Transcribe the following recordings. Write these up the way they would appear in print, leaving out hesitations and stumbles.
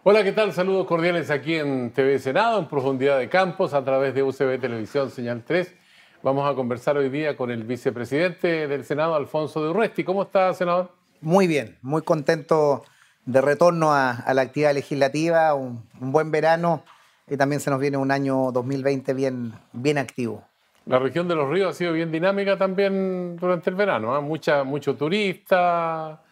Hola, ¿qué tal? Saludos cordiales aquí en TV Senado, en Profundidad de Campos, a través de UCB Televisión, Señal 3. Vamos a conversar hoy día con el vicepresidente del Senado, Alfonso de Urresti. ¿Cómo está, senador? Muy bien, muy contento de retorno a la actividad legislativa, un buen verano y también se nos viene un año 2020 bien activo. La región de los ríos ha sido bien dinámica también durante el verano, ¿eh? Mucho turista,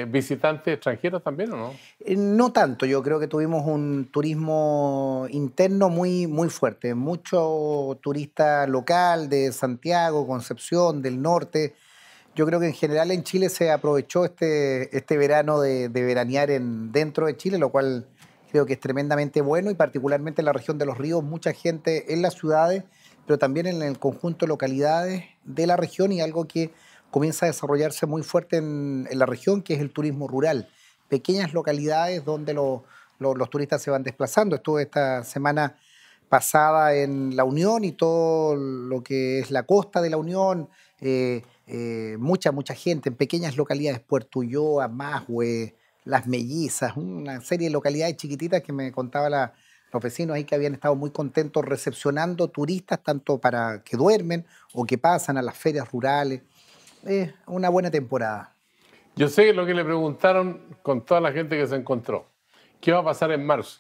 visitantes extranjeros también, ¿o no? No tanto, yo creo que tuvimos un turismo interno muy fuerte, mucho turista local de Santiago, Concepción, del norte. Yo creo que en general en Chile se aprovechó este verano de veranear dentro de Chile, lo cual creo que es tremendamente bueno y particularmente en la región de los ríos, mucha gente en las ciudades, pero también en el conjunto de localidades de la región y algo que comienza a desarrollarse muy fuerte en la región, que es el turismo rural. Pequeñas localidades donde los turistas se van desplazando. Estuve esta semana pasada en La Unión y todo lo que es la costa de La Unión, mucha gente en pequeñas localidades, Puerto Ulloa, Mahue, Las Mellizas, una serie de localidades chiquititas que me contaba los vecinos ahí que habían estado muy contentos recepcionando turistas, tanto para que duermen o que pasan a las ferias rurales. Es una buena temporada. Yo sé lo que le preguntaron con toda la gente que se encontró. ¿Qué va a pasar en marzo?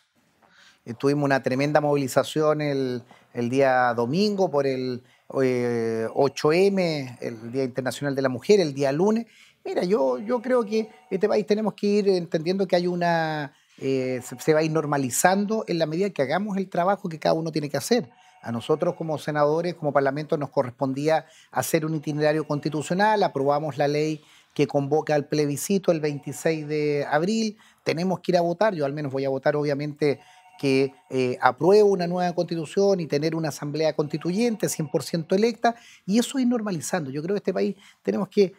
Tuvimos una tremenda movilización el día domingo por el 8M, el Día Internacional de la Mujer, el día lunes. Mira, yo creo que este país tenemos que ir entendiendo que hay se va a ir normalizando en la medida que hagamos el trabajo que cada uno tiene que hacer. A nosotros como senadores, como parlamento, nos correspondía hacer un itinerario constitucional, aprobamos la ley que convoca al plebiscito el 26 de abril, tenemos que ir a votar, yo al menos voy a votar obviamente que apruebe una nueva constitución y tener una asamblea constituyente 100% electa, y eso ir normalizando. Yo creo que este país tenemos que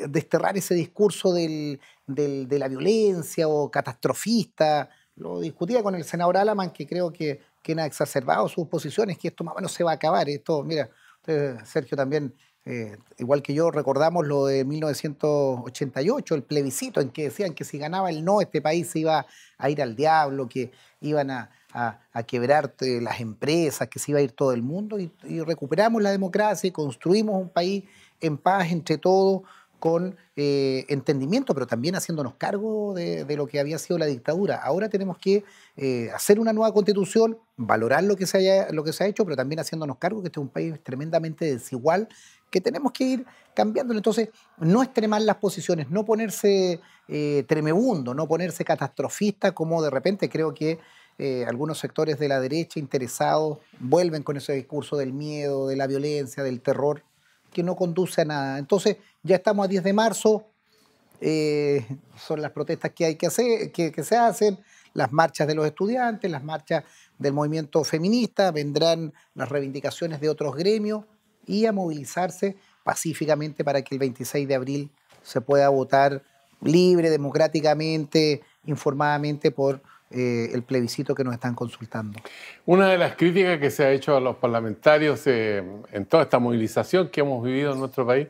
desterrar ese discurso de la violencia o catastrofista. Lo discutía con el senador Alaman, que creo que ha exacerbado sus posiciones, que esto más o menos se va a acabar. Esto, mira, usted, Sergio, también, igual que yo, recordamos lo de 1988, el plebiscito, en que decían que si ganaba el no, este país se iba a ir al diablo, que iban a quebrar las empresas, que se iba a ir todo el mundo, y recuperamos la democracia y construimos un país en paz entre todos, con entendimiento, pero también haciéndonos cargo de lo que había sido la dictadura. Ahora tenemos que hacer una nueva constitución, valorar lo que se ha hecho, pero también haciéndonos cargo que este es un país tremendamente desigual, que tenemos que ir cambiándolo. Entonces, no extremar las posiciones, no ponerse tremebundo, no ponerse catastrofista, como de repente creo que algunos sectores de la derecha interesados vuelven con ese discurso del miedo, de la violencia, del terror, que no conduce a nada. Entonces, ya estamos a 10 de marzo, son las protestas que hay que hacer, que se hacen, las marchas de los estudiantes, las marchas del movimiento feminista, vendrán las reivindicaciones de otros gremios y a movilizarse pacíficamente para que el 26 de abril se pueda votar libre, democráticamente, informadamente por el plebiscito que nos están consultando. Una de las críticas que se ha hecho a los parlamentarios en toda esta movilización que hemos vivido en nuestro país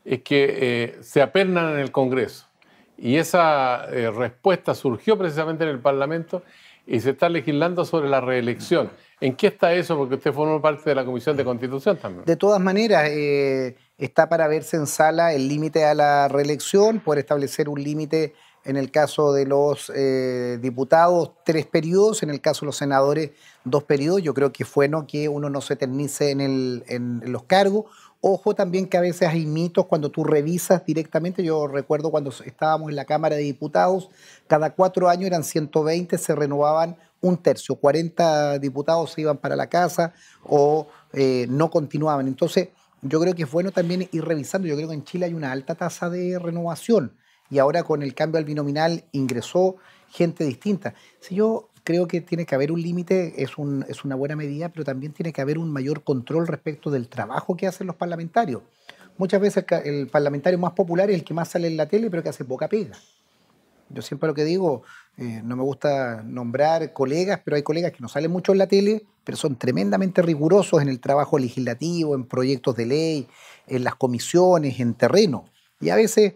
es que se apernan en el Congreso. Y esa respuesta surgió precisamente en el Parlamento y se está legislando sobre la reelección. ¿En qué está eso? Porque usted formó parte de la Comisión de Constitución también. De todas maneras, está para verse en sala el límite a la reelección, poder establecer un límite en el caso de los diputados, 3 periodos, en el caso de los senadores, 2 periodos. Yo creo que es bueno que uno no se eternice en los cargos. Ojo también que a veces hay mitos cuando tú revisas directamente. Yo recuerdo cuando estábamos en la Cámara de Diputados, cada 4 años eran 120, se renovaban un tercio, 40 diputados se iban para la casa o no continuaban. Entonces, yo creo que es bueno también ir revisando. Yo creo que en Chile hay una alta tasa de renovación y ahora con el cambio al binominal ingresó gente distinta. Si yo creo que tiene que haber un límite, es una buena medida, pero también tiene que haber un mayor control respecto del trabajo que hacen los parlamentarios. Muchas veces el parlamentario más popular es el que más sale en la tele, pero que hace poca pega. Yo siempre lo que digo, no me gusta nombrar colegas, pero hay colegas que no salen mucho en la tele, pero son tremendamente rigurosos en el trabajo legislativo, en proyectos de ley, en las comisiones, en terreno. Y a veces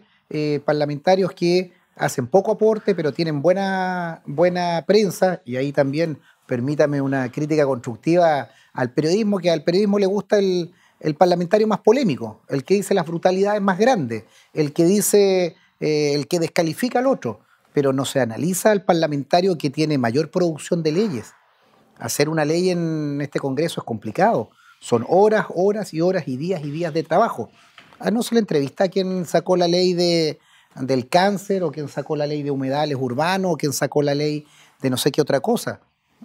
parlamentarios que hacen poco aporte, pero tienen buena prensa, y ahí también permítame una crítica constructiva al periodismo, que al periodismo le gusta el parlamentario más polémico, el que dice las brutalidades más grandes, el que dice, el que descalifica al otro, pero no se analiza al parlamentario que tiene mayor producción de leyes. Hacer una ley en este Congreso es complicado. Son horas, horas y días de trabajo. No se le entrevista a quien sacó la ley del cáncer, o quien sacó la ley de humedales urbanos, o quien sacó la ley de no sé qué otra cosa.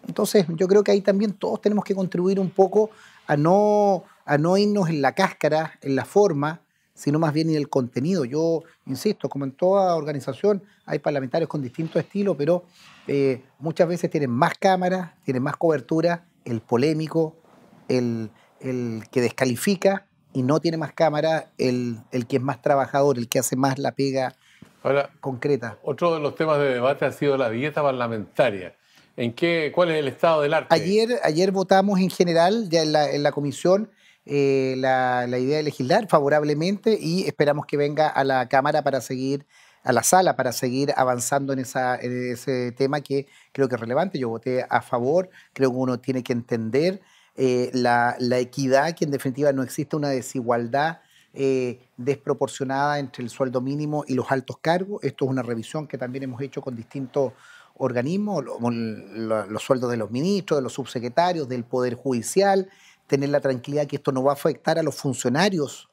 Entonces, yo creo que ahí también todos tenemos que contribuir un poco a no irnos en la cáscara, en la forma, sino más bien en el contenido. Yo insisto, como en toda organización, hay parlamentarios con distintos estilos, pero muchas veces tienen más cámaras, tienen más cobertura, el polémico, el que descalifica, y no tiene más cámara el que es más trabajador, el que hace más la pega Ahora, concreta. otro de los temas de debate ha sido la dieta parlamentaria. ¿Cuál es el estado del arte? Ayer votamos en general, ya en la comisión, la idea de legislar favorablemente, y esperamos que venga a la Cámara para seguir, a la sala, para seguir avanzando en ese tema que creo que es relevante. Yo voté a favor, creo que uno tiene que entender la equidad, que en definitiva no existe una desigualdad desproporcionada entre el sueldo mínimo y los altos cargos. Esto es una revisión que también hemos hecho con distintos organismos, los sueldos de los ministros, de los subsecretarios, del Poder Judicial, tener la tranquilidad que esto no va a afectar a los funcionarios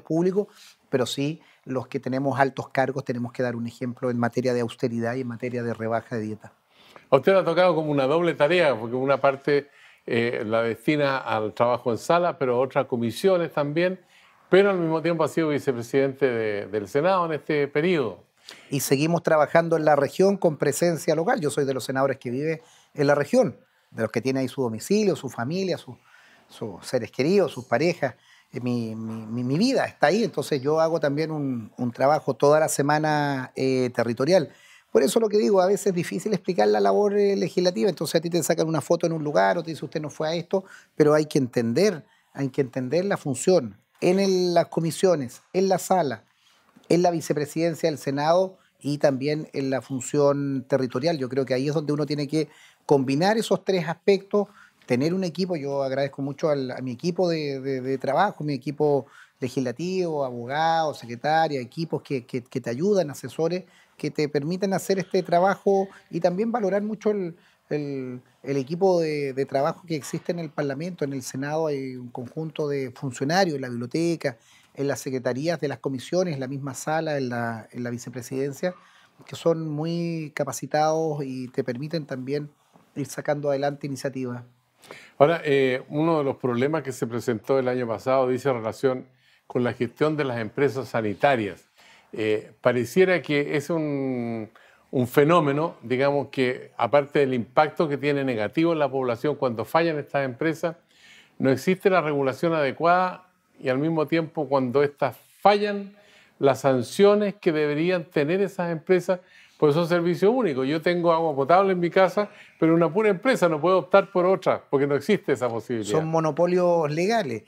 públicos, pero sí los que tenemos altos cargos tenemos que dar un ejemplo en materia de austeridad y en materia de rebaja de dieta. A usted le ha tocado como una doble tarea, porque una parte la destina al trabajo en sala, pero otras comisiones también, pero al mismo tiempo ha sido vicepresidente del Senado en este periodo. Y seguimos trabajando en la región con presencia local. Yo soy de los senadores que vive en la región, de los que tiene ahí su domicilio, su familia, sus seres queridos, sus parejas. Mi vida está ahí, entonces yo hago también un trabajo toda la semana territorial. Por eso lo que digo, a veces es difícil explicar la labor legislativa, entonces a ti te sacan una foto en un lugar o te dice usted no fue a esto, pero hay que entender la función las comisiones, en la sala, en la vicepresidencia del Senado y también en la función territorial. Yo creo que ahí es donde uno tiene que combinar esos tres aspectos, tener un equipo. Yo agradezco mucho a mi equipo de trabajo, mi equipo legislativo, abogados, secretarias, equipos que te ayudan, asesores, que te permiten hacer este trabajo, y también valorar mucho el equipo de trabajo que existe en el Parlamento. En el Senado hay un conjunto de funcionarios, en la biblioteca, en las secretarías de las comisiones, en la misma sala, en la vicepresidencia, que son muy capacitados y te permiten también ir sacando adelante iniciativas. Ahora, uno de los problemas que se presentó el año pasado dice relación con la gestión de las empresas sanitarias. Pareciera que es un fenómeno, digamos, que aparte del impacto que tiene negativo en la población cuando fallan estas empresas, no existe la regulación adecuada, y al mismo tiempo cuando estas fallan, las sanciones que deberían tener esas empresas, pues son servicios únicos. Yo tengo agua potable en mi casa, pero una pura empresa no puede optar por otra, porque no existe esa posibilidad. Son monopolios legales.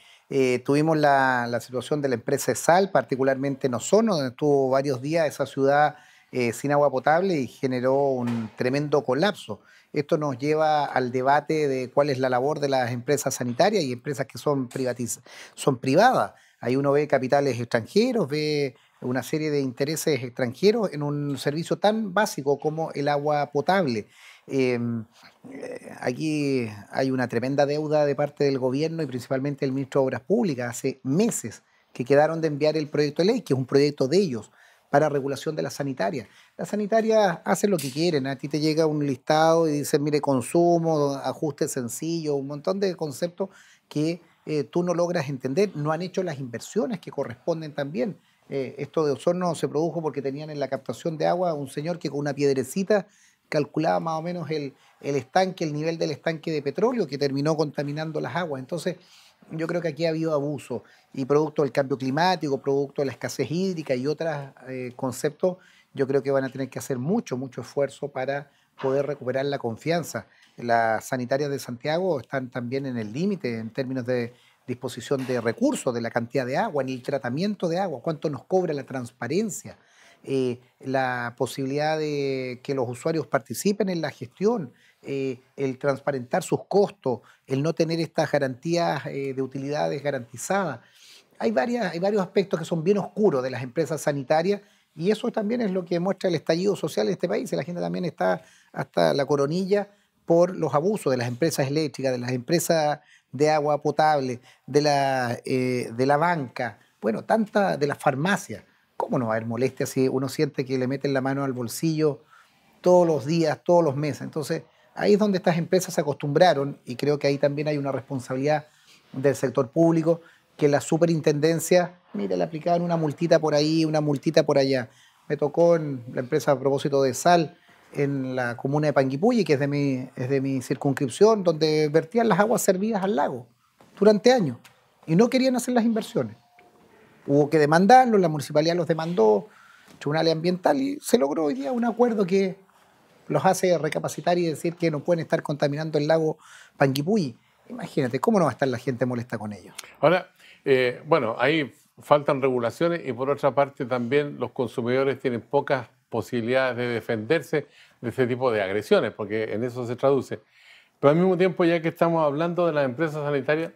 Tuvimos la situación de la empresa ESAL, particularmente en Osorno, donde estuvo varios días esa ciudad sin agua potable y generó un tremendo colapso. Esto nos lleva al debate de cuál es la labor de las empresas sanitarias y empresas que son privadas. Ahí uno ve capitales extranjeros, ve una serie de intereses extranjeros en un servicio tan básico como el agua potable. Eh, Aquí hay una tremenda deuda de parte del gobierno y principalmente del ministro de Obras Públicas. Hace meses que quedaron de enviar el proyecto de ley, que es un proyecto de ellos, para regulación de las sanitarias. Las sanitarias hacen lo que quieren. A ti te llega un listado y dicen, mire, consumo, ajuste sencillo, un montón de conceptos que tú no logras entender. No han hecho las inversiones que corresponden también. Esto de Osorno se produjo porque tenían en la captación de agua un señor que con una piedrecita calculaba más o menos el estanque, el nivel del estanque de petróleo, que terminó contaminando las aguas. Entonces, yo creo que aquí ha habido abuso, y producto del cambio climático, producto de la escasez hídrica y otros conceptos, yo creo que van a tener que hacer mucho esfuerzo para poder recuperar la confianza. Las sanitarias de Santiago están también en el límite en términos de disposición de recursos, de la cantidad de agua, en el tratamiento de agua, cuánto nos cobra la transparencia. la posibilidad de que los usuarios participen en la gestión, el transparentar sus costos, el no tener estas garantías de utilidades garantizadas. Hay varios aspectos que son bien oscuros de las empresas sanitarias y eso también es lo que muestra el estallido social de este país. La gente también está hasta la coronilla por los abusos de las empresas eléctricas, de las empresas de agua potable, de la banca, bueno, tanta de las farmacias. ¿Cómo no va a haber molestia si uno siente que le meten la mano al bolsillo todos los días, todos los meses? Entonces, ahí es donde estas empresas se acostumbraron y creo que ahí también hay una responsabilidad del sector público, que la superintendencia, mire, le aplicaban una multita por ahí, una multita por allá. Me tocó en la empresa a propósito de sal en la comuna de Panguipulli, que es de mi circunscripción, donde vertían las aguas servidas al lago durante años y no querían hacer las inversiones. Hubo que demandarlos, la municipalidad los demandó, tribunal ambiental, y se logró hoy día un acuerdo que los hace recapacitar y decir que no pueden estar contaminando el lago Panguipulli. Imagínate, ¿cómo no va a estar la gente molesta con ellos? Ahora, bueno, ahí faltan regulaciones y por otra parte también los consumidores tienen pocas posibilidades de defenderse de este tipo de agresiones, porque en eso se traduce. Pero al mismo tiempo, ya que estamos hablando de las empresas sanitarias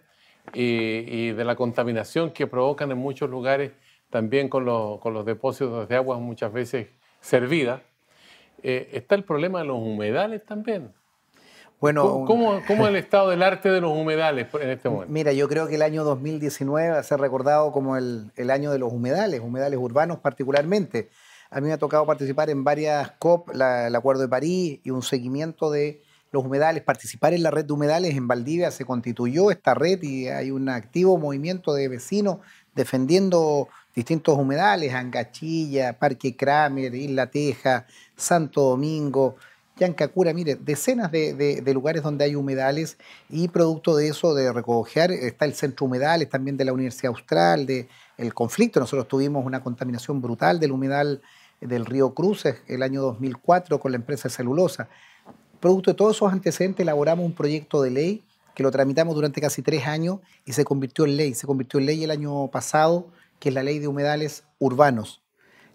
y de la contaminación que provocan en muchos lugares, también con los depósitos de aguas muchas veces servidas, está el problema de los humedales también. Bueno, ¿Cómo es el estado del arte de los humedales en este momento? mira, yo creo que el año 2019 va a ser recordado como el año de los humedales urbanos particularmente. A mí me ha tocado participar en varias COP, el Acuerdo de París y un seguimiento de los humedales, participar en la red de humedales en Valdivia. Se constituyó esta red y hay un activo movimiento de vecinos defendiendo distintos humedales, Angachilla, Parque Kramer, Isla Teja, Santo Domingo, Yancacura, mire, decenas de lugares donde hay humedales y producto de eso, de recoger, está el Centro Humedales también de la Universidad Austral, el conflicto. Nosotros tuvimos una contaminación brutal del humedal del río Cruces el año 2004 con la empresa de celulosa. Producto de todos esos antecedentes elaboramos un proyecto de ley que lo tramitamos durante casi 3 años y se convirtió en ley. Se convirtió en ley el año pasado, que es la ley de humedales urbanos.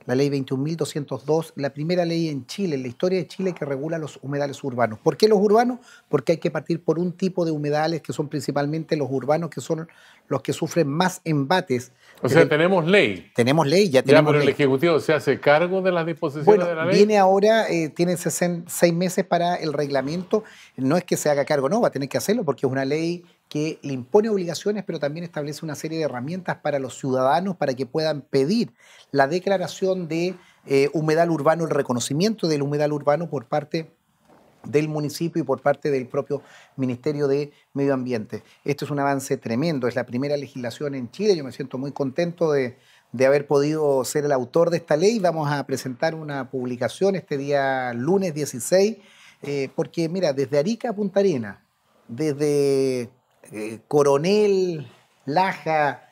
La ley 21.202, la primera ley en Chile, en la historia de Chile, que regula los humedales urbanos. ¿Por qué los urbanos? Porque hay que partir por un tipo de humedales que son principalmente los urbanos, que son los que sufren más embates. O sea, tenemos ley. Tenemos ley, ya Ya, tenemos pero el ley. Ejecutivo se hace cargo de las disposiciones Bueno, de la ley. viene ahora, tiene 6 meses para el reglamento. No es que se haga cargo, no, va a tener que hacerlo porque es una ley que le impone obligaciones, pero también establece una serie de herramientas para los ciudadanos para que puedan pedir la declaración de humedal urbano, el reconocimiento del humedal urbano por parte del municipio y por parte del propio Ministerio de Medio Ambiente. Esto es un avance tremendo, es la primera legislación en Chile. Yo me siento muy contento de haber podido ser el autor de esta ley. Vamos a presentar una publicación este día lunes 16, porque mira, desde Arica a Punta Arenas, desde Coronel, Laja,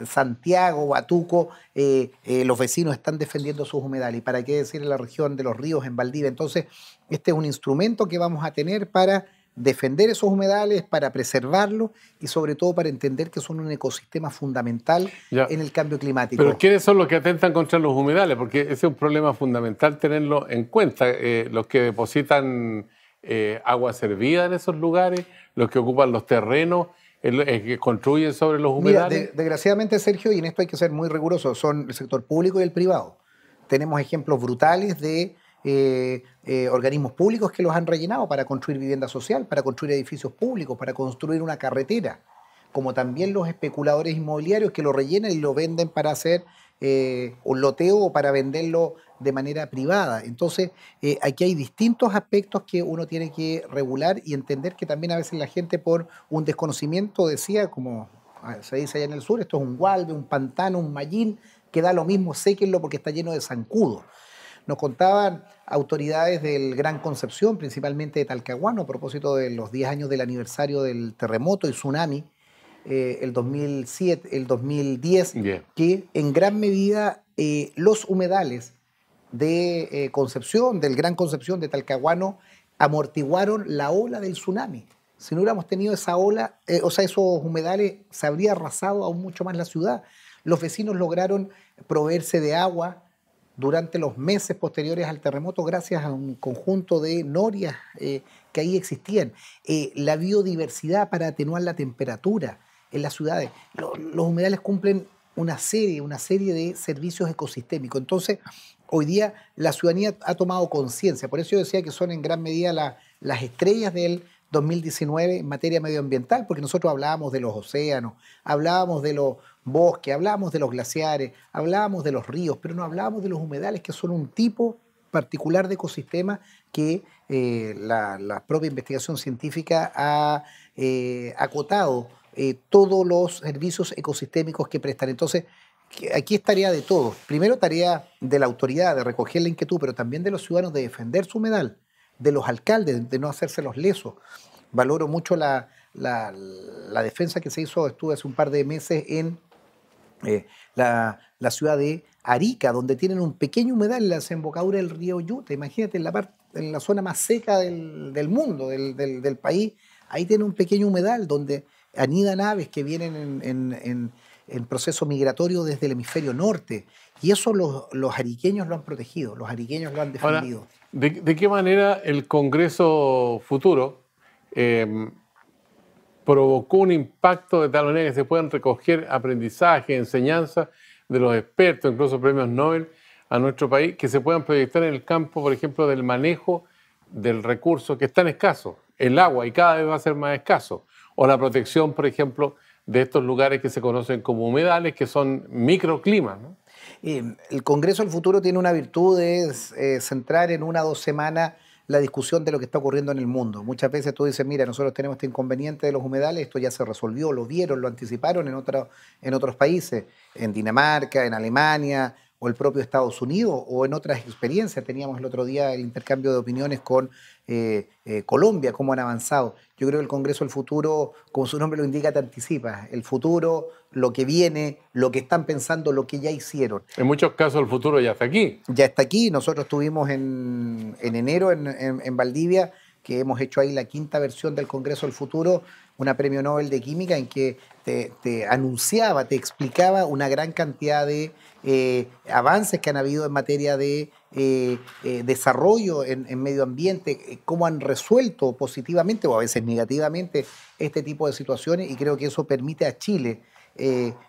Santiago, Batuco, los vecinos están defendiendo sus humedales. ¿Y para qué decir en la región de los ríos, en Valdivia? Entonces, este es un instrumento que vamos a tener para defender esos humedales, para preservarlos y sobre todo para entender que son un ecosistema fundamental Ya. en el cambio climático. Pero ¿quiénes son los que atentan contra los humedales? Porque ese es un problema fundamental tenerlo en cuenta. Los que depositan agua servida en esos lugares, los que ocupan los terrenos, que construyen sobre los Mira, humedales. desgraciadamente, Sergio, y en esto hay que ser muy rigurosos, son el sector público y el privado. Tenemos ejemplos brutales de organismos públicos que los han rellenado para construir vivienda social, para construir edificios públicos, para construir una carretera, como también los especuladores inmobiliarios que lo rellenan y lo venden para hacer un loteo o para venderlo de manera privada. Entonces, aquí hay distintos aspectos que uno tiene que regular y entender que también a veces la gente por un desconocimiento decía, como se dice allá en el sur, esto es un gualbe, un pantano, un mallín, que da lo mismo, séquenlo porque está lleno de zancudo. Nos contaban autoridades del Gran Concepción, principalmente de Talcahuano, a propósito de los 10 años del aniversario del terremoto y tsunami, el 2007, el 2010, Yeah. que en gran medida los humedales de Concepción, del Gran Concepción, de Talcahuano, amortiguaron la ola del tsunami. Si no hubiéramos tenido esa ola, esos humedales, se habría arrasado aún mucho más la ciudad. Los vecinos lograron proveerse de agua durante los meses posteriores al terremoto gracias a un conjunto de norias que ahí existían. La biodiversidad para atenuar la temperatura en las ciudades. Los humedales cumplen una serie de servicios ecosistémicos. Entonces, hoy día la ciudadanía ha tomado conciencia. Por eso yo decía que son en gran medida las estrellas del 2019 en materia medioambiental, porque nosotros hablábamos de los océanos, hablábamos de los bosques, hablábamos de los glaciares, hablábamos de los ríos, pero no hablábamos de los humedales, que son un tipo particular de ecosistema que la propia investigación científica ha acotado todos los servicios ecosistémicos que prestan. Entonces, aquí es tarea de todos. Primero, tarea de la autoridad de recoger la inquietud, pero también de los ciudadanos de defender su humedal, de los alcaldes, de no hacerse los lesos. Valoro mucho la defensa que se hizo, estuve hace un par de meses en la ciudad de Arica, donde tienen un pequeño humedal en la desembocadura del río Yute. Imagínate, en la zona más seca del mundo, del país, ahí tienen un pequeño humedal donde anidan aves que vienen en proceso migratorio desde el hemisferio norte. Y eso los ariqueños lo han protegido, los ariqueños lo han defendido. Ahora, ¿de qué manera el Congreso futuro provocó un impacto de tal manera que se puedan recoger aprendizaje, enseñanzas de los expertos, incluso premios Nobel a nuestro país, que se puedan proyectar en el campo, por ejemplo, del manejo del recurso que es tan escaso, el agua, y cada vez va a ser más escaso, o la protección, por ejemplo, de estos lugares que se conocen como humedales, que son microclimas, ¿no? El Congreso del Futuro tiene una virtud de centrar en 1 o 2 semanas la discusión de lo que está ocurriendo en el mundo. Muchas veces tú dices, mira, nosotros tenemos este inconveniente de los humedales, esto ya se resolvió, lo vieron, lo anticiparon en otros países, en Dinamarca, en Alemania, o el propio Estados Unidos, o en otras experiencias. Teníamos el otro día el intercambio de opiniones con Colombia, cómo han avanzado. Yo creo que el Congreso del Futuro, como su nombre lo indica, te anticipa. El futuro, lo que viene, lo que están pensando, lo que ya hicieron. En muchos casos el futuro ya está aquí. Ya está aquí. Nosotros estuvimos en enero en Valdivia, que hemos hecho ahí la 5ª versión del Congreso del Futuro, una premio Nobel de Química en que te anunciaba, te explicaba una gran cantidad de avances que han habido en materia de desarrollo en medio ambiente, cómo han resuelto positivamente o a veces negativamente este tipo de situaciones, y creo que eso permite a Chile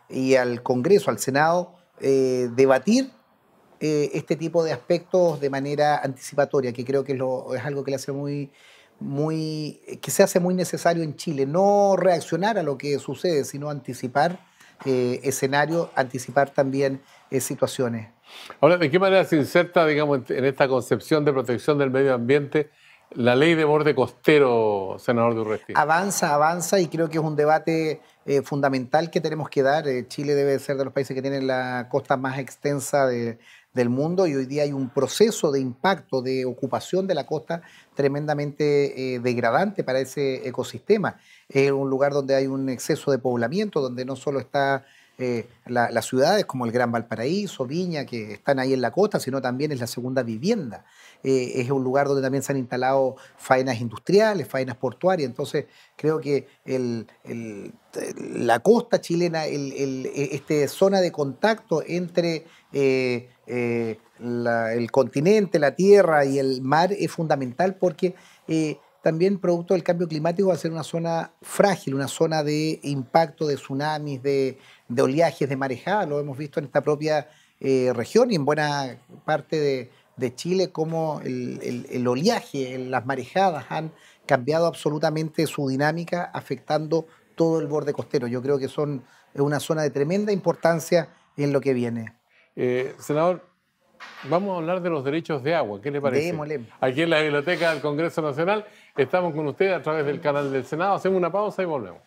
y al Congreso, al Senado, debatir este tipo de aspectos de manera anticipatoria, que creo que es algo que le hace que se hace muy necesario en Chile. No reaccionar a lo que sucede, sino anticipar escenarios, anticipar también situaciones. Ahora, ¿de qué manera se inserta, digamos, en esta concepción de protección del medio ambiente la ley de borde costero, senador Durresti? Avanza y creo que es un debate fundamental que tenemos que dar. Chile debe ser de los países que tienen la costa más extensa del mundo, y hoy día hay un proceso de impacto, de ocupación de la costa tremendamente degradante para ese ecosistema. Es un lugar donde hay un exceso de poblamiento, donde no solo está las ciudades como el Gran Valparaíso, Viña, que están ahí en la costa, sino también es la segunda vivienda. Es un lugar donde también se han instalado faenas industriales, faenas portuarias. Entonces, creo que la costa chilena, esta zona de contacto entre el continente, la tierra y el mar es fundamental, porque también producto del cambio climático va a ser una zona frágil, una zona de impacto de tsunamis, de oleajes, de marejadas. Lo hemos visto en esta propia región y en buena parte de Chile, cómo el oleaje, las marejadas han cambiado absolutamente su dinámica, afectando todo el borde costero. Yo creo que es una zona de tremenda importancia en lo que viene. Senador, vamos a hablar de los derechos de agua. ¿Qué le parece? Démosle. Aquí en la Biblioteca del Congreso Nacional estamos con usted a través del canal del Senado. Hacemos una pausa y volvemos.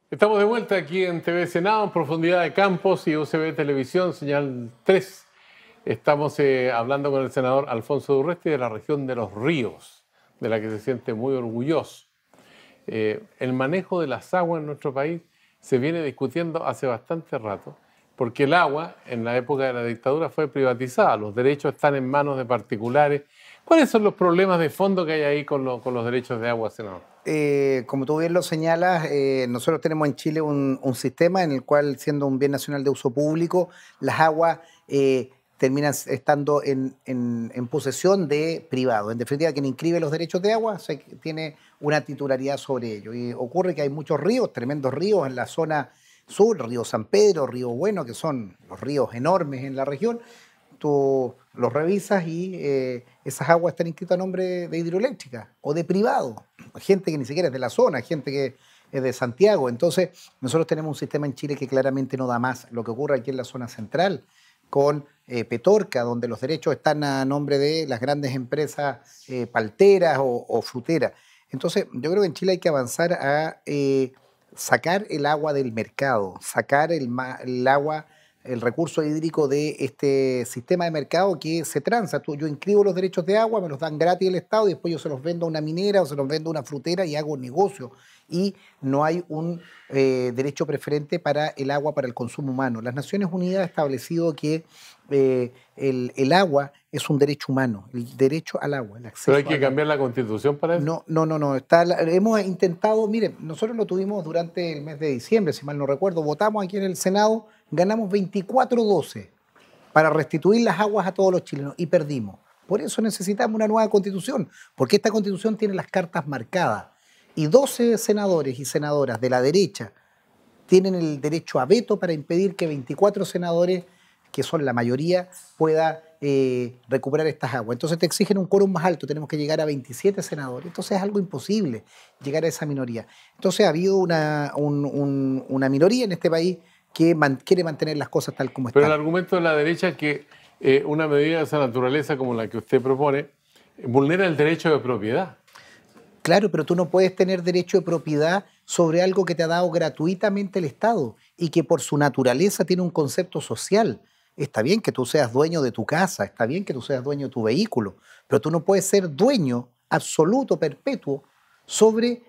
Estamos de vuelta aquí en TV Senado, en Profundidad de Campos y UCB Televisión, señal 3. Estamos hablando con el senador Alfonso Durresti de la región de Los Ríos, de la que se siente muy orgulloso. El manejo de las aguas en nuestro país se viene discutiendo hace bastante rato, porque el agua en la época de la dictadura fue privatizada, los derechos están en manos de particulares ¿Cuáles son los problemas de fondo que hay ahí con los derechos de agua, senador? Como tú bien lo señalas, nosotros tenemos en Chile un sistema en el cual, siendo un bien nacional de uso público, las aguas terminan estando en posesión de privados. En definitiva, quien inscribe los derechos de agua tiene una titularidad sobre ello. Y ocurre que hay muchos ríos, tremendos ríos en la zona sur, Río San Pedro, Río Bueno, que son los ríos enormes en la región. Tú los revisas y esas aguas están inscritas a nombre de hidroeléctrica o de privado, gente que ni siquiera es de la zona, gente que es de Santiago. Entonces, nosotros tenemos un sistema en Chile que claramente no da más. Lo que ocurre aquí en la zona central con Petorca, donde los derechos están a nombre de las grandes empresas palteras o fruteras. Entonces, yo creo que en Chile hay que avanzar a sacar el agua del mercado, sacar el agua, el recurso hídrico de este sistema de mercado que se transa. Yo inscribo los derechos de agua, me los dan gratis el Estado y después yo se los vendo a una minera o se los vendo a una frutera y hago negocio. Y no hay un derecho preferente para el agua para el consumo humano. Las Naciones Unidas han establecido que el agua es un derecho humano, el derecho al agua, el acceso. ¿Pero hay que cambiar la Constitución para eso? No. Hemos intentado, miren, nosotros lo tuvimos durante el mes de diciembre, si mal no recuerdo, votamos aquí en el Senado, ganamos 24-12 para restituir las aguas a todos los chilenos y perdimos. Por eso necesitamos una nueva Constitución, porque esta Constitución tiene las cartas marcadas y 12 senadores y senadoras de la derecha tienen el derecho a veto para impedir que 24 senadores, que son la mayoría, pueda recuperar estas aguas. Entonces te exigen un quórum más alto, tenemos que llegar a 27 senadores. Entonces es algo imposible llegar a esa minoría. Entonces ha habido una minoría en este país que quiere mantener las cosas tal como están. Pero el argumento de la derecha es que una medida de esa naturaleza como la que usted propone vulnera el derecho de propiedad. Claro, pero tú no puedes tener derecho de propiedad sobre algo que te ha dado gratuitamente el Estado y que por su naturaleza tiene un concepto social. Está bien que tú seas dueño de tu casa, está bien que tú seas dueño de tu vehículo, pero tú no puedes ser dueño absoluto, perpetuo, sobre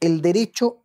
el derecho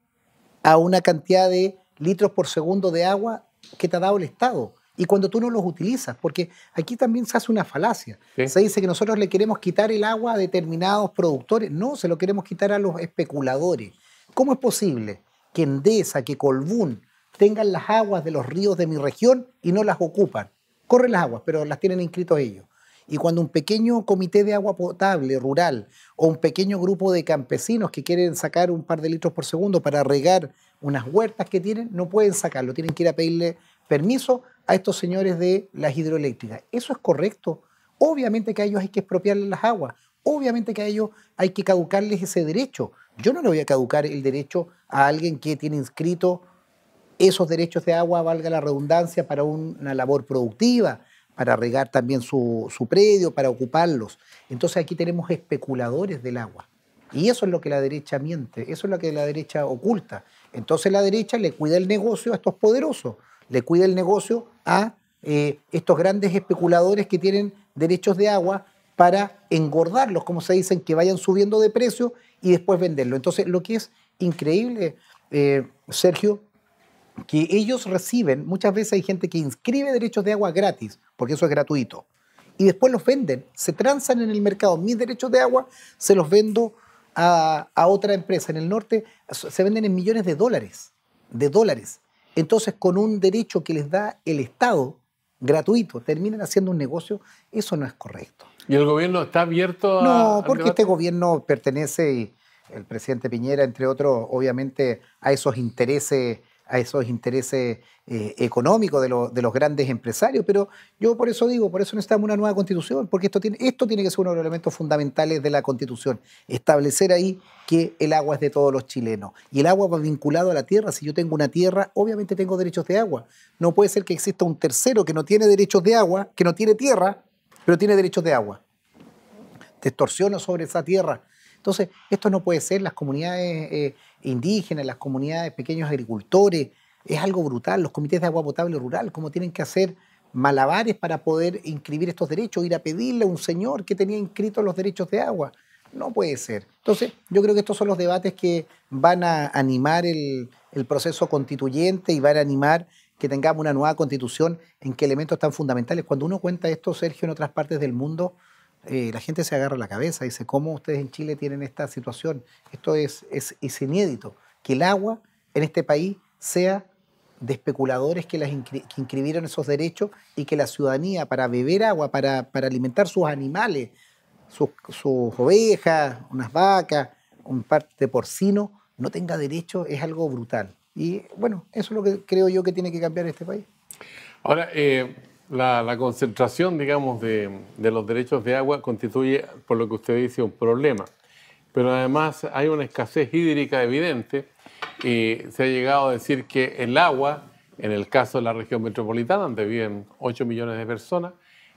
a una cantidad de litros por segundo de agua que te ha dado el Estado. Y cuando tú no los utilizas, porque aquí también se hace una falacia. ¿Sí? Se dice que nosotros le queremos quitar el agua a determinados productores. No, se lo queremos quitar a los especuladores. ¿Cómo es posible que Endesa, que Colbún tengan las aguas de los ríos de mi región y no las ocupan? Corren las aguas, pero las tienen inscritos ellos. Y cuando un pequeño comité de agua potable rural o un pequeño grupo de campesinos que quieren sacar un par de litros por segundo para regar unas huertas que tienen, no pueden sacarlo, tienen que ir a pedirle permiso a estos señores de las hidroeléctricas. ¿Eso es correcto? Obviamente que a ellos hay que expropiarles las aguas, obviamente que a ellos hay que caducarles ese derecho. Yo no le voy a caducar el derecho a alguien que tiene inscrito esos derechos de agua, valga la redundancia, para una labor productiva, para regar también su predio, para ocuparlos. Entonces aquí tenemos especuladores del agua. Y eso es lo que la derecha miente, eso es lo que la derecha oculta. Entonces la derecha le cuida el negocio a estos poderosos, le cuida el negocio a estos grandes especuladores que tienen derechos de agua para engordarlos, como se dicen, que vayan subiendo de precio y después venderlo. Entonces lo que es increíble, Sergio, que ellos reciben, muchas veces hay gente que inscribe derechos de agua gratis, porque eso es gratuito, y después los venden, se transan en el mercado. Mis derechos de agua se los vendo a otra empresa. En el norte se venden en millones de dólares. Entonces, con un derecho que les da el Estado gratuito, terminan haciendo un negocio. Eso no es correcto. ¿Y el gobierno está abierto a...? No, porque este gobierno pertenece, y el presidente Piñera, entre otros, obviamente, a esos intereses económicos de los grandes empresarios, pero yo por eso digo, por eso necesitamos una nueva constitución, porque esto tiene que ser uno de los elementos fundamentales de la constitución, establecer ahí que el agua es de todos los chilenos, y el agua va vinculado a la tierra. Si yo tengo una tierra, obviamente tengo derechos de agua. No puede ser que exista un tercero que no tiene derechos de agua, que no tiene tierra, pero tiene derechos de agua. Te extorsiona sobre esa tierra. Entonces, esto no puede ser. Las comunidades indígenas, las comunidades pequeños agricultores, es algo brutal. Los comités de agua potable rural, cómo tienen que hacer malabares para poder inscribir estos derechos, ir a pedirle a un señor que tenía inscritos los derechos de agua. No puede ser. Entonces, yo creo que estos son los debates que van a animar el proceso constituyente y van a animar que tengamos una nueva constitución en que elementos tan fundamentales. Cuando uno cuenta esto, Sergio, en otras partes del mundo, la gente se agarra la cabeza y dice, ¿cómo ustedes en Chile tienen esta situación? Esto es inédito, que el agua en este país sea de especuladores que inscribieron esos derechos y que la ciudadanía para beber agua, para alimentar sus animales, sus ovejas, unas vacas, un par de porcino, no tenga derecho, es algo brutal. Y bueno, eso es lo que creo yo que tiene que cambiar este país. Ahora, la concentración, digamos, de los derechos de agua constituye, por lo que usted dice, un problema. Pero además hay una escasez hídrica evidente y se ha llegado a decir que el agua, en el caso de la región metropolitana, donde viven 8 millones de personas,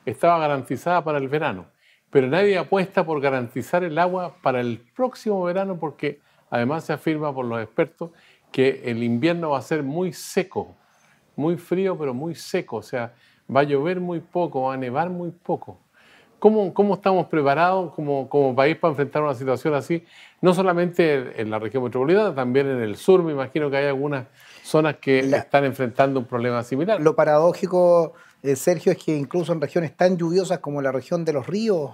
estaba garantizada para el verano. Pero nadie apuesta por garantizar el agua para el próximo verano porque además se afirma por los expertos que el invierno va a ser muy seco, muy frío, pero muy seco. O sea, va a llover muy poco, va a nevar muy poco. ¿Cómo estamos preparados como país para enfrentar una situación así? No solamente en la región metropolitana, también en el sur. Me imagino que hay algunas zonas que están enfrentando un problema similar. Lo paradójico, Sergio, es que incluso en regiones tan lluviosas como la región de los ríos,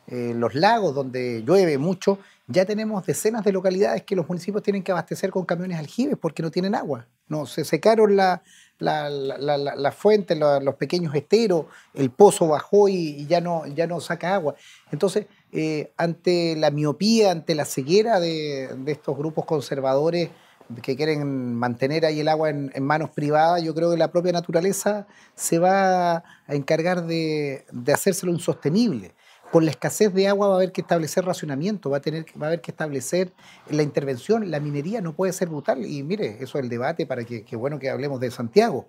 los lagos, donde llueve mucho, ya tenemos decenas de localidades que los municipios tienen que abastecer con camiones aljibes porque no tienen agua. No, se secaron las fuentes, los pequeños esteros, el pozo bajó y ya no saca agua. Entonces, ante la miopía, ante la ceguera de estos grupos conservadores que quieren mantener ahí el agua en manos privadas, yo creo que la propia naturaleza se va a encargar de hacérselo insostenible. Con la escasez de agua va a haber que establecer racionamiento, va a haber que establecer la intervención. La minería no puede ser brutal. Y mire, eso es el debate para que bueno que hablemos de Santiago.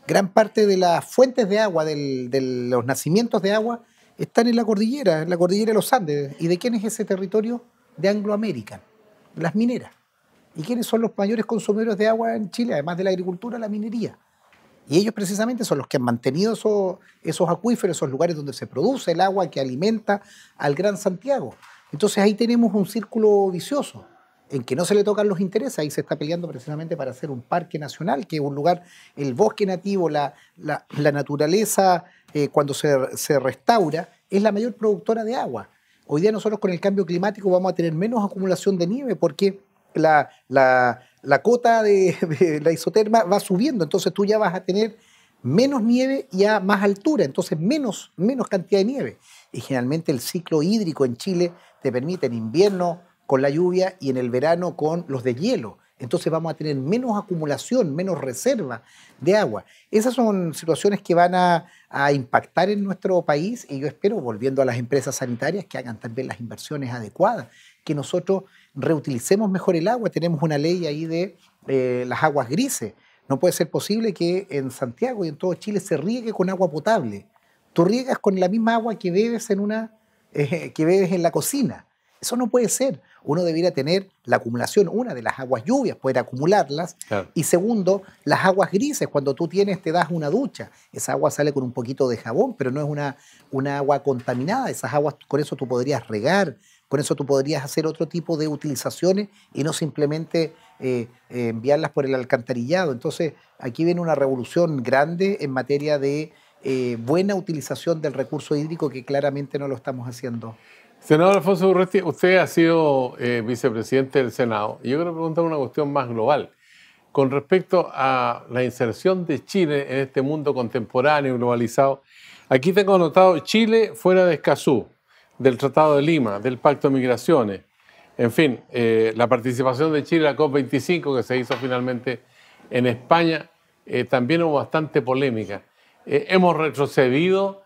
Gran parte de las fuentes de agua, de los nacimientos de agua, están en la cordillera de los Andes. ¿Y de quién es ese territorio? De Anglo American, las mineras. ¿Y quiénes son los mayores consumidores de agua en Chile? Además de la agricultura, la minería. Y ellos precisamente son los que han mantenido esos acuíferos, esos lugares donde se produce el agua que alimenta al Gran Santiago. Entonces ahí tenemos un círculo vicioso en que no se le tocan los intereses. Ahí se está peleando precisamente para hacer un parque nacional, que es un lugar, el bosque nativo, la naturaleza, cuando se restaura, es la mayor productora de agua. Hoy día nosotros con el cambio climático vamos a tener menos acumulación de nieve porque la cota de la isoterma va subiendo, entonces tú ya vas a tener menos nieve y a más altura, entonces menos cantidad de nieve. Y generalmente el ciclo hídrico en Chile te permite en invierno con la lluvia y en el verano con los deshielo. Entonces vamos a tener menos acumulación, menos reserva de agua. Esas son situaciones que van a impactar en nuestro país y yo espero, volviendo a las empresas sanitarias, que hagan también las inversiones adecuadas, que nosotros reutilicemos mejor el agua. Tenemos una ley ahí de las aguas grises. No puede ser posible que en Santiago y en todo Chile se riegue con agua potable. Tú riegas con la misma agua que bebes que bebes en la cocina. Eso no puede ser. Uno debería tener la acumulación, una de las aguas lluvias, poder acumularlas. Claro. Y segundo, las aguas grises, cuando tú te das una ducha, esa agua sale con un poquito de jabón, pero no es una agua contaminada. Esas aguas, con eso tú podrías regar, con eso tú podrías hacer otro tipo de utilizaciones y no simplemente enviarlas por el alcantarillado. Entonces, aquí viene una revolución grande en materia de buena utilización del recurso hídrico que claramente no lo estamos haciendo. Senador Alfonso Urresti, usted ha sido vicepresidente del Senado y yo quiero preguntar una cuestión más global. Con respecto a la inserción de Chile en este mundo contemporáneo y globalizado, aquí tengo anotado Chile fuera de Escazú, del Tratado de Lima, del Pacto de Migraciones, en fin, la participación de Chile en la COP25 que se hizo finalmente en España, también hubo bastante polémica. ¿Hemos retrocedido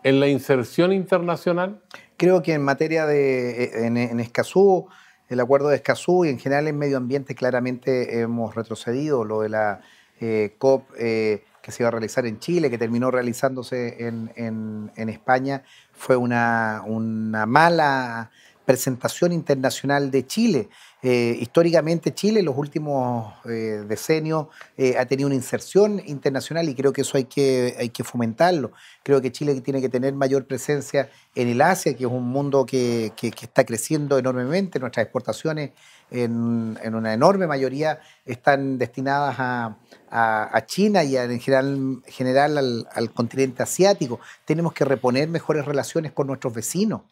en la inserción internacional? Creo que en materia en Escazú, el acuerdo de Escazú y en general en medio ambiente claramente hemos retrocedido. Lo de la COP que se iba a realizar en Chile, que terminó realizándose en España, fue una mala presentación internacional de Chile. Históricamente Chile en los últimos decenios ha tenido una inserción internacional y creo que eso hay que fomentarlo. Creo que Chile tiene que tener mayor presencia en el Asia, que es un mundo que está creciendo enormemente. Nuestras exportaciones en una enorme mayoría están destinadas a China y en general al continente asiático. Tenemos que reponer mejores relaciones con nuestros vecinos.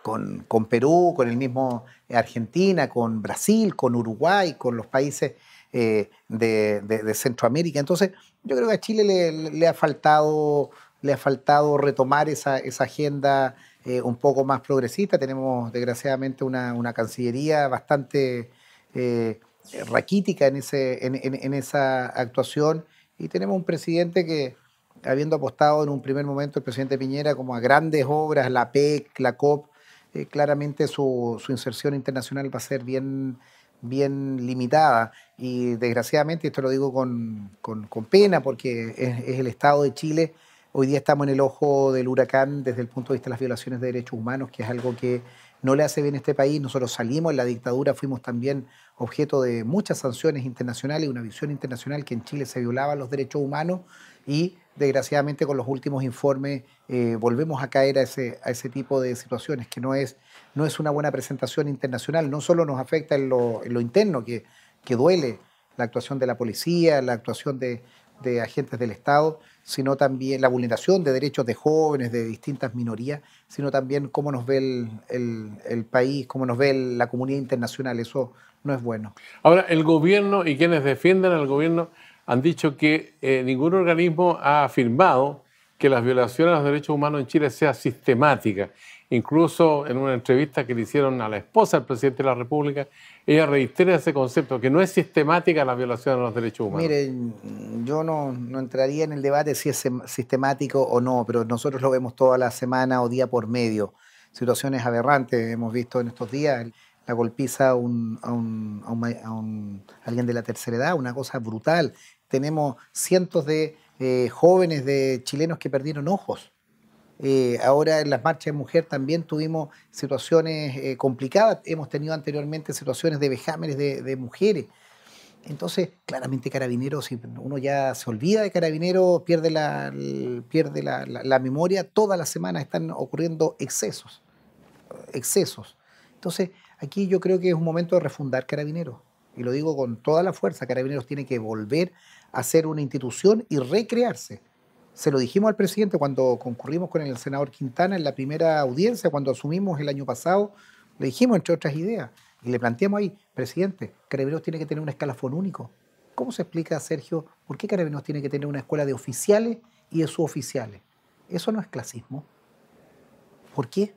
Con Perú, con el mismo Argentina, con Brasil, con Uruguay, con los países de Centroamérica. Entonces, yo creo que a Chile le ha faltado retomar esa agenda un poco más progresista. Tenemos, desgraciadamente, una cancillería bastante raquítica en esa actuación y tenemos un presidente que, habiendo apostado en un primer momento el presidente Piñera como a grandes obras, la PEC, la COP, claramente su inserción internacional va a ser bien limitada y desgraciadamente, esto lo digo con pena porque es el Estado de Chile, hoy día estamos en el ojo del huracán desde el punto de vista de las violaciones de derechos humanos, que es algo que no le hace bien a este país. Nosotros salimos en la dictadura, fuimos también objeto de muchas sanciones internacionales, una visión internacional que en Chile se violaban los derechos humanos y desgraciadamente con los últimos informes volvemos a caer a ese tipo de situaciones que no es una buena presentación internacional. No solo nos afecta en lo interno, que duele la actuación de la policía, la actuación de agentes del Estado, sino también la vulneración de derechos de jóvenes, de distintas minorías, sino también cómo nos ve el país, cómo nos ve la comunidad internacional. Eso no es bueno. Ahora, el gobierno y quienes defienden al gobierno han dicho que ningún organismo ha afirmado que las violaciones a los derechos humanos en Chile sea sistemática. Incluso en una entrevista que le hicieron a la esposa del presidente de la República, ella reitera ese concepto, que no es sistemática la violación a los derechos humanos. Miren, yo no entraría en el debate si es sistemático o no, pero nosotros lo vemos toda la semana o día por medio. Situaciones aberrantes hemos visto en estos días, la golpiza a alguien de la tercera edad, una cosa brutal. Tenemos cientos de jóvenes de chilenos que perdieron ojos. Ahora en las marchas de mujer también tuvimos situaciones complicadas. Hemos tenido anteriormente situaciones de vejámenes de mujeres. Entonces, claramente Carabineros, si uno ya se olvida de Carabineros, pierde la memoria. Todas las semanas están ocurriendo excesos. Entonces, aquí yo creo que es un momento de refundar Carabineros. Y lo digo con toda la fuerza. Carabineros tiene que volver a ser una institución y recrearse. Se lo dijimos al presidente cuando concurrimos con el senador Quintana en la primera audiencia, cuando asumimos el año pasado, le dijimos entre otras ideas y le planteamos ahí, presidente, Carabineros tiene que tener un escalafón único. ¿Cómo se explica, Sergio, por qué Carabineros tiene que tener una escuela de oficiales y de suboficiales? Eso no es clasismo. ¿Por qué?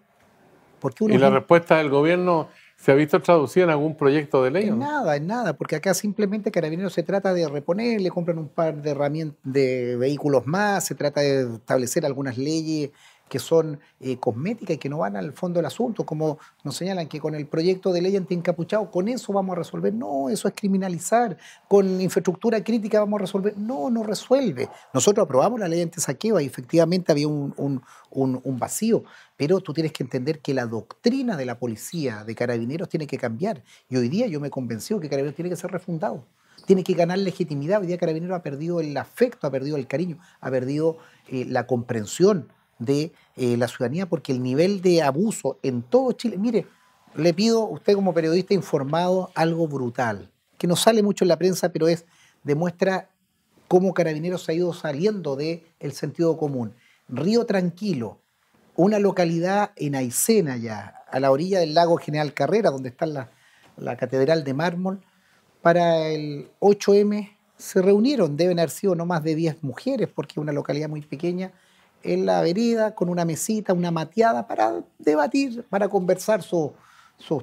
Porque ¿Y la respuesta del gobierno se ha visto traducida en algún proyecto de ley? En nada, porque acá simplemente Carabineros se trata de reponer, le compran un par de herramientas, de vehículos más, se trata de establecer algunas leyes que son cosméticas y que no van al fondo del asunto, como nos señalan que con el proyecto de ley antiencapuchado, con eso vamos a resolver. No, eso es criminalizar. Con infraestructura crítica vamos a resolver. No, no resuelve. Nosotros aprobamos la ley antisaqueo y efectivamente había un vacío, pero tú tienes que entender que la doctrina de la policía, de Carabineros, tiene que cambiar. Y hoy día yo me he convencido que Carabineros tiene que ser refundado. Tiene que ganar legitimidad. Hoy día Carabineros ha perdido el afecto, ha perdido el cariño, ha perdido la comprensión de la ciudadanía, porque el nivel de abuso en todo Chile, mire, le pido a usted como periodista informado algo brutal, que no sale mucho en la prensa, pero demuestra cómo Carabineros ha ido saliendo del sentido común. Río Tranquilo, una localidad en Aysén, ya a la orilla del lago General Carrera, donde está la Catedral de Mármol, para el 8M se reunieron, deben haber sido no más de 10 mujeres, porque es una localidad muy pequeña, en la vereda, con una mesita, una mateada, para debatir, para conversar sus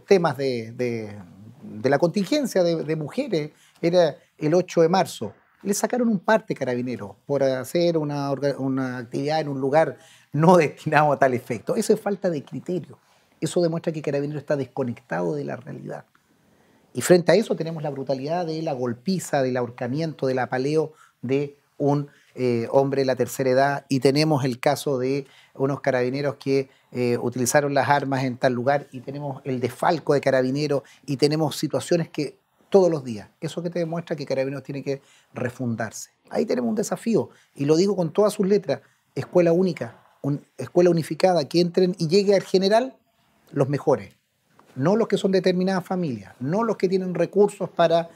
temas de la contingencia de mujeres. Era el 8 de marzo. Le sacaron un parte Carabineros por hacer una actividad en un lugar no destinado a tal efecto. Eso es falta de criterio. Eso demuestra que Carabineros está desconectado de la realidad. Y frente a eso tenemos la brutalidad de la golpiza, del ahorcamiento, del apaleo de un hombre de la tercera edad, y tenemos el caso de unos carabineros que utilizaron las armas en tal lugar, y tenemos el desfalco de carabineros, y tenemos situaciones que todos los días. Eso que te demuestra que Carabineros tiene que refundarse. Ahí tenemos un desafío, y lo digo con todas sus letras: escuela única, escuela unificada, que entren y llegue al general los mejores, no los que son determinadas familias, no los que tienen recursos para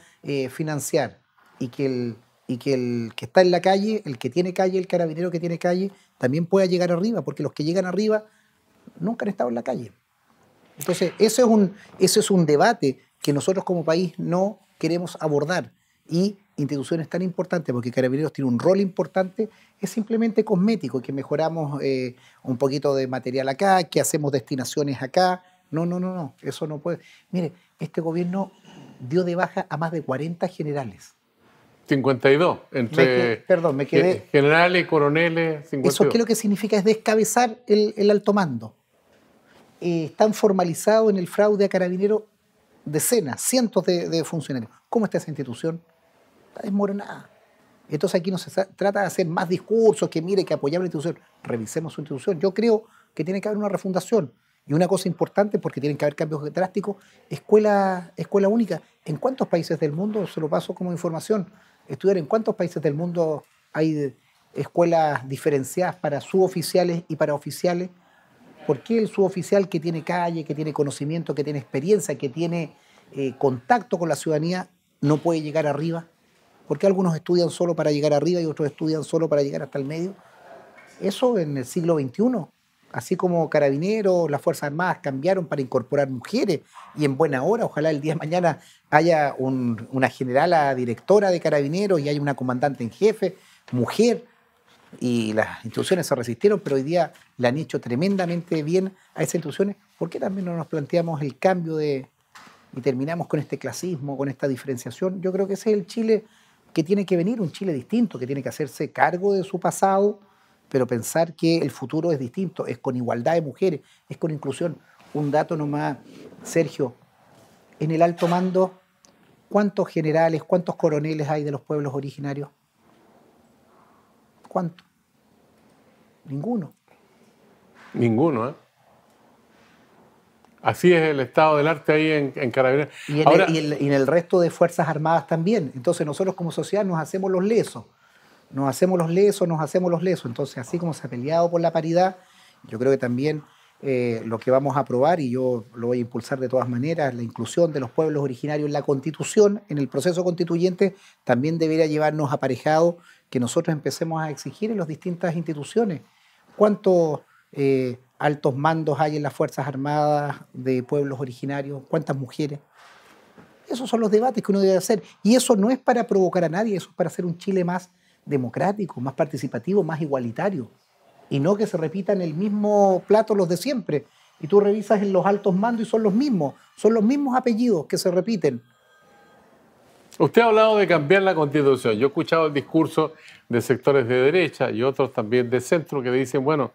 financiar, y que el que está en la calle, el que tiene calle, el carabinero que tiene calle, también pueda llegar arriba, porque los que llegan arriba nunca han estado en la calle. Entonces, ese es un debate que nosotros como país no queremos abordar. Y instituciones tan importantes, porque Carabineros tiene un rol importante, es simplemente cosmético, que mejoramos un poquito de material acá, que hacemos destinaciones acá. No, no, no, no, eso no puede. Mire, este gobierno dio de baja a más de 40 generales. 52, entre Me quedé. generales y coroneles, 52. ¿Eso qué lo que significa? Es descabezar el alto mando. Están formalizados en el fraude a Carabineros decenas, cientos de funcionarios. ¿Cómo está esa institución? Está desmoronada. Entonces aquí no se trata de hacer más discursos, que mire, que apoyamos la institución. Revisemos su institución. Yo creo que tiene que haber una refundación. Y una cosa importante, porque tienen que haber cambios drásticos: escuela única. ¿En cuántos países del mundo, se lo paso como información, estudiar en cuántos países del mundo hay escuelas diferenciadas para suboficiales y para oficiales? ¿Por qué el suboficial, que tiene calle, que tiene conocimiento, que tiene experiencia, que tiene contacto con la ciudadanía, no puede llegar arriba? ¿Por qué algunos estudian solo para llegar arriba y otros estudian solo para llegar hasta el medio? Eso en el siglo XXI. Así como Carabineros, las Fuerzas Armadas cambiaron para incorporar mujeres, y en buena hora, ojalá el día de mañana haya una generala directora de Carabineros y haya una comandante en jefe, mujer, y las instituciones se resistieron, pero hoy día le han hecho tremendamente bien a esas instituciones. ¿Por qué también no nos planteamos el cambio y terminamos con este clasismo, con esta diferenciación? Yo creo que ese es el Chile que tiene que venir, un Chile distinto, que tiene que hacerse cargo de su pasado, pero pensar que el futuro es distinto, es con igualdad de mujeres, es con inclusión. Un dato nomás, Sergio: en el alto mando, ¿cuántos generales, cuántos coroneles hay de los pueblos originarios? ¿Cuántos? Ninguno. Ninguno, ¿eh? Así es el estado del arte ahí en Carabineros. Y en el resto de Fuerzas Armadas también. Entonces nosotros como sociedad nos hacemos los lesos. Entonces, así como se ha peleado por la paridad, yo creo que también lo que vamos a aprobar, y yo lo voy a impulsar de todas maneras, la inclusión de los pueblos originarios en la Constitución, en el proceso constituyente, también debería llevarnos aparejado que nosotros empecemos a exigir en las distintas instituciones. ¿Cuántos altos mandos hay en las Fuerzas Armadas de pueblos originarios? ¿Cuántas mujeres? Esos son los debates que uno debe hacer. Y eso no es para provocar a nadie, eso es para hacer un Chile más democrático, más participativo, más igualitario. Y no que se repitan el mismo plato los de siempre. Y tú revisas en los altos mandos y son los mismos apellidos que se repiten. Usted ha hablado de cambiar la Constitución. Yo he escuchado el discurso de sectores de derecha y otros también de centro que dicen, bueno,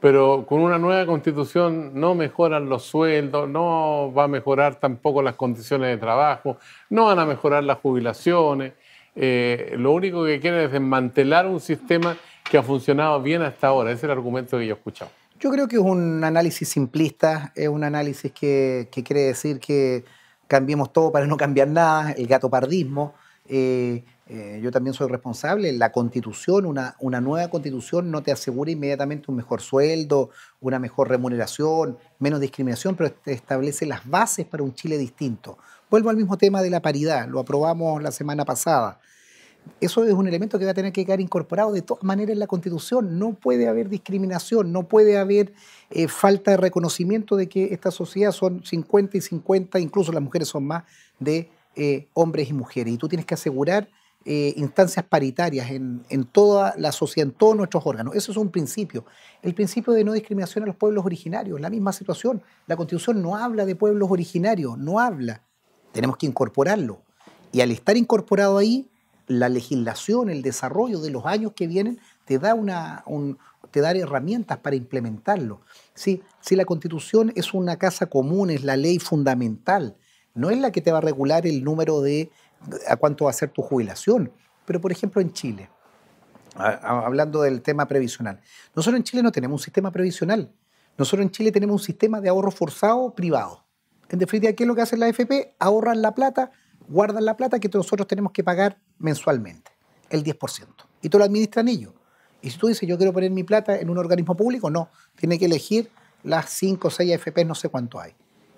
pero con una nueva Constitución no mejoran los sueldos, no va a mejorar tampoco las condiciones de trabajo, no van a mejorar las jubilaciones. Lo único que quieren es desmantelar un sistema que ha funcionado bien hasta ahora. Ese es el argumento que yo he escuchado. Yo creo que es un análisis simplista, es un análisis que quiere decir que cambiemos todo para no cambiar nada, el gatopardismo. Yo también soy responsable. La Constitución, una nueva Constitución no te asegura inmediatamente un mejor sueldo, una mejor remuneración, menos discriminación, pero te establece las bases para un Chile distinto. Vuelvo al mismo tema de la paridad, lo aprobamos la semana pasada. Eso es un elemento que va a tener que quedar incorporado de todas maneras en la Constitución. No puede haber discriminación, no puede haber falta de reconocimiento de que esta sociedad son 50 y 50, incluso las mujeres son más, de hombres y mujeres. Y tú tienes que asegurar instancias paritarias en toda la sociedad, en todos nuestros órganos. Eso es un principio. El principio de no discriminación a los pueblos originarios, la misma situación. La Constitución no habla de pueblos originarios, no habla. Tenemos que incorporarlo. Y al estar incorporado ahí, la legislación, el desarrollo de los años que vienen, te da herramientas para implementarlo. Si la Constitución es una casa común, es la ley fundamental, no es la que te va a regular el número a cuánto va a ser tu jubilación. Pero, por ejemplo, en Chile, hablando del tema previsional. Nosotros en Chile no tenemos un sistema previsional. Nosotros en Chile tenemos un sistema de ahorro forzado privado. En definitiva, ¿qué es lo que hacen la AFP? Ahorran la plata, guardan la plata que nosotros tenemos que pagar mensualmente, el 10%. Y todo lo administran ellos. Y si tú dices, yo quiero poner mi plata en un organismo público, no. Tiene que elegir las 5 o 6 AFP, no sé cuánto hay.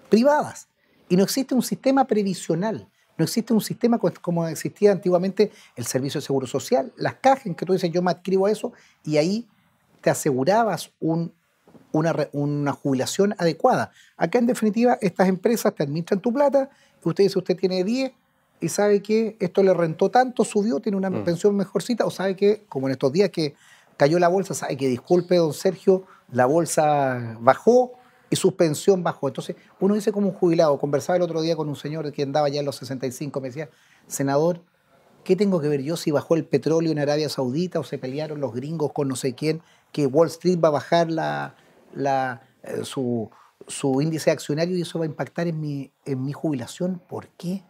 Privadas. Y no existe un sistema previsional. No existe un sistema como existía antiguamente el Servicio de Seguro Social, las cajas en que tú dices, yo me adscribo a eso, y ahí te asegurabas una jubilación adecuada. Acá, en definitiva, estas empresas te administran tu plata, y usted dice, usted tiene 10 y sabe que esto le rentó tanto, subió, tiene una pensión mejorcita, o sabe que, como en estos días que cayó la bolsa, sabe que, disculpe, don Sergio, la bolsa bajó y su pensión bajó. Entonces, uno dice como un jubilado, conversaba el otro día con un señor que andaba ya en los 65, me decía, senador, ¿qué tengo que ver yo si bajó el petróleo en Arabia Saudita o se pelearon los gringos con no sé quién, que Wall Street va a bajar su índice accionario y eso va a impactar en mi jubilación? ¿Por qué?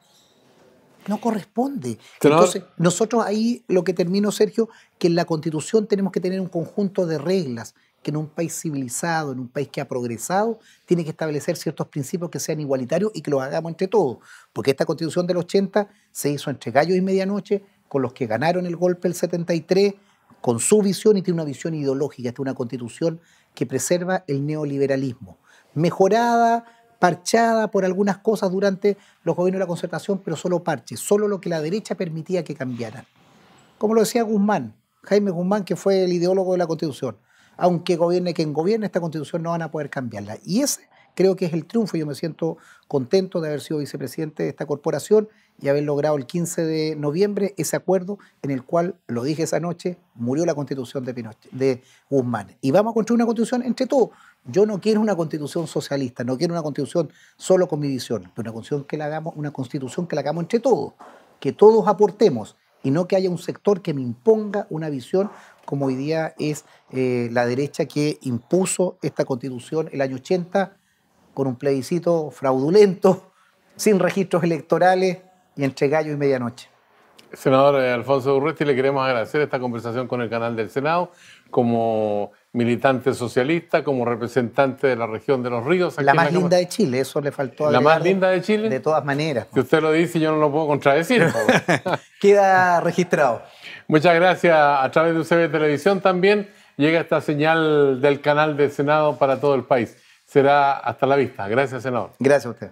No corresponde. Entonces, nosotros ahí lo que termino, Sergio, que en la Constitución tenemos que tener un conjunto de reglas que en un país civilizado, en un país que ha progresado, tiene que establecer ciertos principios que sean igualitarios y que los hagamos entre todos. Porque esta Constitución del 80 se hizo entre gallos y medianoche, con los que ganaron el golpe del 73, con su visión, y tiene una visión ideológica. Esta es una Constitución que preserva el neoliberalismo. Mejorada, parchada por algunas cosas durante los gobiernos de la Concertación, pero solo parche, solo lo que la derecha permitía que cambiaran. Como lo decía Guzmán, Jaime Guzmán, que fue el ideólogo de la Constitución. Aunque gobierne quien gobierne, esta Constitución no van a poder cambiarla. Y ese creo que es el triunfo. Yo me siento contento de haber sido vicepresidente de esta corporación y haber logrado el 15 de noviembre ese acuerdo en el cual, lo dije esa noche, murió la Constitución de Guzmán. Y vamos a construir una Constitución entre todos. Yo no quiero una Constitución socialista, no quiero una Constitución solo con mi visión, pero una Constitución que la hagamos entre todos, que todos aportemos y no que haya un sector que me imponga una visión como hoy día es la derecha, que impuso esta Constitución el año 80 con un plebiscito fraudulento, sin registros electorales y entre gallo y medianoche. Senador Alfonso Urresti, le queremos agradecer esta conversación con el canal del Senado, como militante socialista, como representante de la región de Los Ríos. La más linda de Chile, eso le faltó agregar. ¿La más linda de Chile? De todas maneras. Si usted lo dice, yo no lo puedo contradecir. Queda registrado. Muchas gracias. A través de UCB Televisión también llega esta señal del canal del Senado para todo el país. Será hasta la vista. Gracias, senador. Gracias a usted.